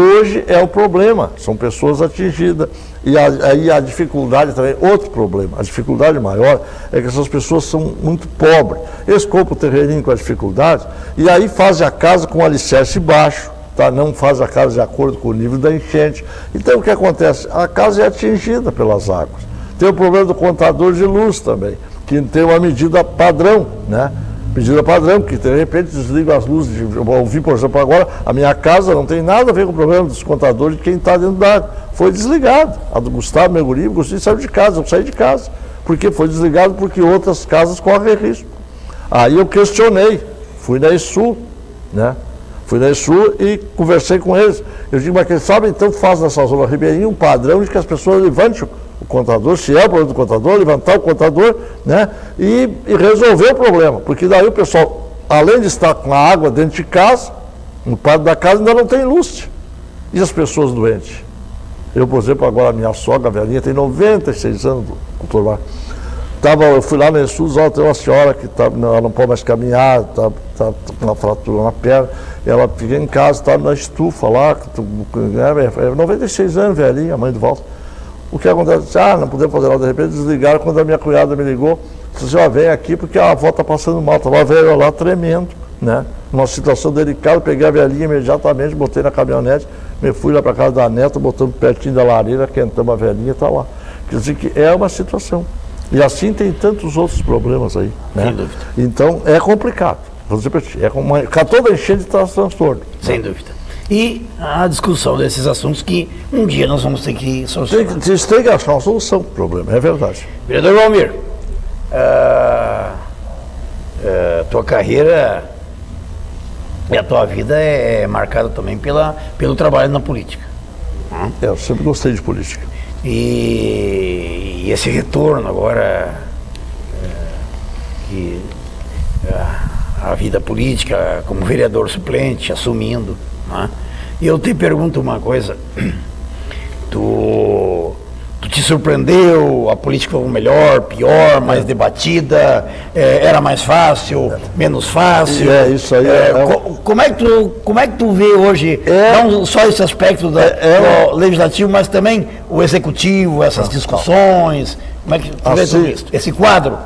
Hoje é o problema, são pessoas atingidas. E aí a dificuldade também, outro problema, a dificuldade maior é que essas pessoas são muito pobres. Eles compram o terreninho com a dificuldade e aí fazem a casa com alicerce baixo, tá? Não fazem a casa de acordo com o nível da enchente. Então o que acontece? A casa é atingida pelas águas. Tem o problema do contador de luz também, que tem uma medida padrão, né? Medida padrão, que de repente desliga as luzes. Eu ouvi, por exemplo, agora, a minha casa não tem nada a ver com o problema dos contadores de quem está dentro da água. Foi desligado. A do Gustavo Meguri, o Gustavo saiu de casa, eu saí de casa. Porque foi desligado porque outras casas correm risco. Aí eu questionei, fui na ESUL, né? Fui na ESUL e conversei com eles. Eu digo, mas quem sabe, então faz nessa zona ribeirinha um padrão de que as pessoas levantem o contador, se é o problema do contador, levantar o contador, né, e resolver o problema, porque daí o pessoal, além de estar com a água dentro de casa, no pátio da casa ainda não tem luz. E as pessoas doentes? Eu, por exemplo, agora a minha sogra, a velhinha, tem 96 anos, doutor Marcos. Eu fui lá na ESUS, tem uma senhora que ela não pode mais caminhar, está com uma fratura na perna, ela fica em casa, está na estufa lá, 96 anos, velhinha, a mãe do Walter. O que acontece? Não podemos fazer nada, de repente desligaram. Quando a minha cunhada me ligou, disse, vem aqui porque a avó está passando mal, estava velha lá tremendo, né? Numa situação delicada, peguei a velhinha imediatamente, botei na caminhonete, me fui lá para casa da neta, botamos pertinho da lareira, quentamos a velhinha e está lá. Quer dizer que é uma situação. E assim tem tantos outros problemas aí, né? Sem dúvida. Então é complicado. Vou dizer para ti, toda enchente traz transtorno. Sem dúvida. E a discussão desses assuntos que um dia nós vamos ter que solucionar. Vocês têm que achar uma solução para o problema, é verdade. Vereador Valmir, tua carreira e a tua vida é marcada também pelo trabalho na política. Eu sempre gostei de política. E esse retorno agora, a vida política como vereador suplente, assumindo. E eu te pergunto uma coisa, tu te surpreendeu, a política foi melhor, pior, mais debatida, era mais fácil, menos fácil? Isso aí. Como é que tu vê hoje, não só esse aspecto do legislativo, mas também o executivo, essas discussões, como é que tu vê tudo isso, esse quadro?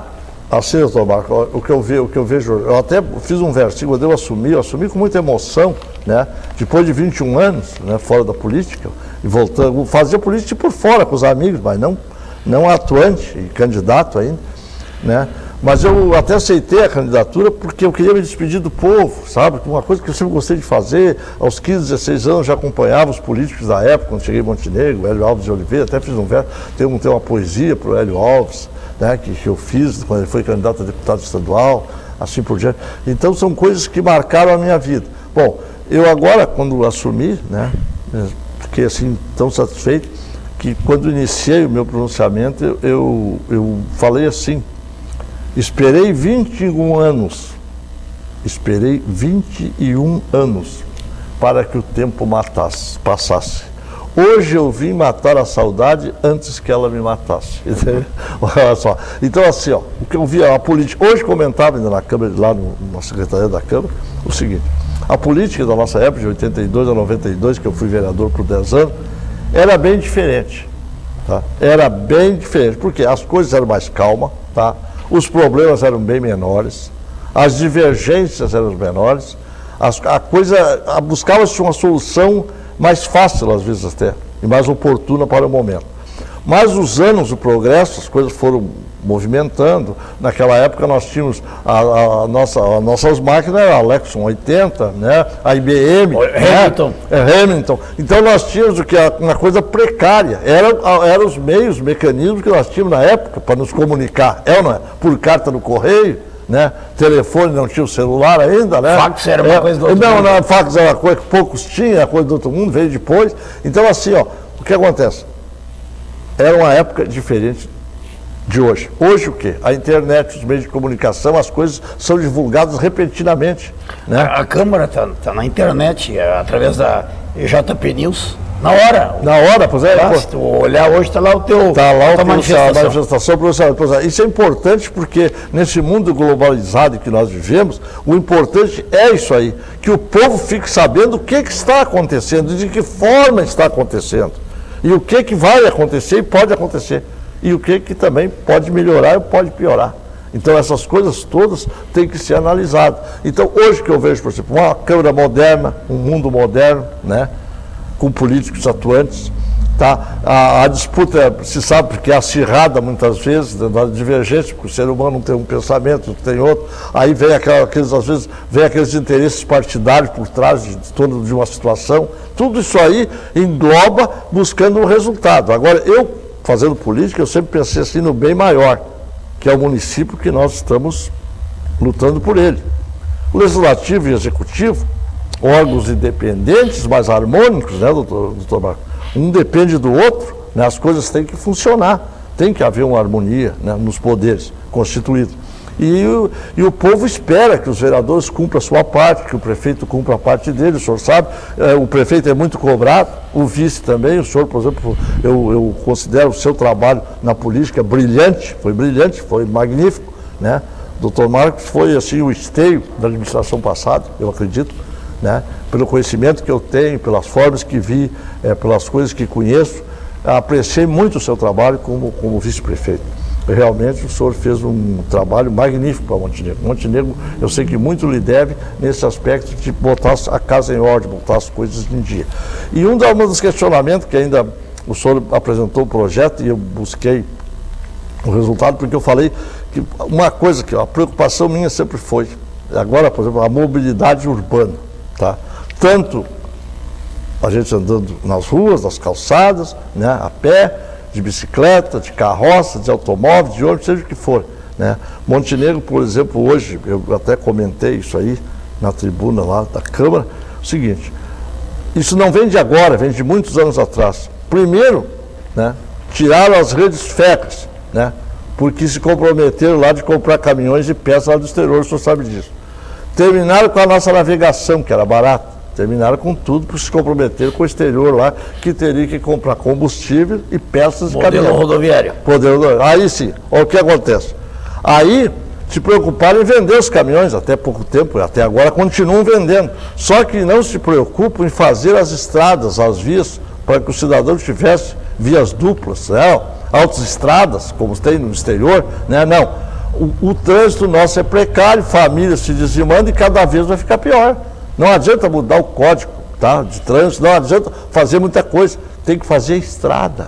Assim, doutor Marco, o que eu vejo, eu até fiz um versículo, quando eu assumi com muita emoção, né? Depois de 21 anos, né, fora da política, e voltando, fazia política por fora com os amigos, mas não atuante e candidato ainda, né? Mas eu até aceitei a candidatura porque eu queria me despedir do povo, sabe? Uma coisa que eu sempre gostei de fazer, aos 15, 16 anos já acompanhava os políticos da época, quando cheguei em Montenegro, Hélio Alves de Oliveira, até fiz um verso, tem uma poesia para o Hélio Alves, né, que eu fiz quando ele foi candidato a deputado estadual, assim por diante. Então são coisas que marcaram a minha vida. Bom, eu agora, quando assumi, né, fiquei assim tão satisfeito que quando iniciei o meu pronunciamento, eu falei assim, esperei 21 anos para que o tempo passasse. Hoje eu vim matar a saudade antes que ela me matasse. Olha só. Então, assim, o que eu vi, a política. Hoje comentava ainda na Câmara, lá na Secretaria da Câmara, o seguinte: a política da nossa época, de 82 a 92, que eu fui vereador por 10 anos, era bem diferente. Tá? Era bem diferente, porque as coisas eram mais calmas, tá? Os problemas eram bem menores, as divergências eram menores, buscava-se uma solução mais fácil, às vezes até, e mais oportuna para o momento. Mas os anos do progresso, as coisas foram movimentando. Naquela época nós tínhamos nossas máquinas, a Lexon 80, né? A IBM, Hamilton. Então nós tínhamos uma coisa precária. Eram os meios, os mecanismos que nós tínhamos na época para nos comunicar. Não é? Por carta no correio, né? Telefone, não tinha o celular ainda, né? Fax era uma coisa do outro mundo. Não, fax era uma coisa que poucos tinham, era coisa do outro mundo, veio depois. Então assim, o que acontece? Era uma época diferente de hoje. Hoje o quê? A internet, os meios de comunicação, as coisas são divulgadas repentinamente, né? A Câmara está na internet, através da JP News, Na hora. Na hora, pois é. Se tu olhar hoje, está lá o teu a manifestação. professor. Isso é importante porque nesse mundo globalizado que nós vivemos, o importante é isso aí, que o povo fique sabendo o que está acontecendo e de que forma está acontecendo. E o que vai acontecer e pode acontecer. E o que também pode melhorar e pode piorar. Então essas coisas todas têm que ser analisadas. Então hoje que eu vejo, por exemplo, uma Câmara moderna, um mundo moderno, né, com políticos atuantes, tá? A disputa, se sabe, porque é acirrada muitas vezes, da divergência, porque o ser humano tem um pensamento, tem outro, aí vem às vezes, vem aqueles interesses partidários por trás de uma situação, tudo isso aí engloba buscando um resultado. Agora, eu, fazendo política, eu sempre pensei assim no bem maior, que é o município que nós estamos lutando por ele. O legislativo e o executivo, órgãos independentes, mas harmônicos, né, doutor Marco? Um depende do outro, né, as coisas têm que funcionar, tem que haver uma harmonia, né, nos poderes constituídos. E o povo espera que os vereadores cumpram a sua parte, que o prefeito cumpra a parte dele, o senhor sabe, o prefeito é muito cobrado, o vice também, o senhor, por exemplo, eu considero o seu trabalho na política brilhante, foi magnífico, né? Doutor Marcos foi assim o esteio da administração passada, eu acredito, né? Pelo conhecimento que eu tenho, pelas formas que vi, pelas coisas que conheço, apreciei muito o seu trabalho como vice-prefeito. Realmente o senhor fez um trabalho magnífico para Montenegro. Montenegro, eu sei que muito lhe deve nesse aspecto de botar a casa em ordem, botar as coisas em dia. E um dos questionamentos que ainda o senhor apresentou o projeto e eu busquei o resultado, porque eu falei que uma coisa que a preocupação minha sempre foi, agora, por exemplo, a mobilidade urbana, tá? Tanto a gente andando nas ruas, nas calçadas, né, a pé, de bicicleta, de carroça, de automóvel, de ônibus, seja o que for, né? Montenegro, por exemplo, hoje, eu até comentei isso aí na tribuna lá da Câmara, o seguinte, isso não vem de agora, vem de muitos anos atrás. Primeiro, né, tiraram as redes férreas, né, porque se comprometeram lá de comprar caminhões e peças lá do exterior, o senhor sabe disso. Terminaram com a nossa navegação, que era barata. Terminaram com tudo, porque se comprometeram com o exterior lá, que teria que comprar combustível e peças de caminhão. Modelo rodoviário. Aí sim, olha o que acontece. Aí se preocuparam em vender os caminhões, até pouco tempo, até agora continuam vendendo. Só que não se preocupam em fazer as estradas, as vias, para que o cidadão tivesse vias duplas, né? Autoestradas, como tem no exterior, né? Não. O trânsito nosso é precário, famílias se dizimando e cada vez vai ficar pior. Não adianta mudar o código, tá, de trânsito, não adianta fazer muita coisa, tem que fazer estrada.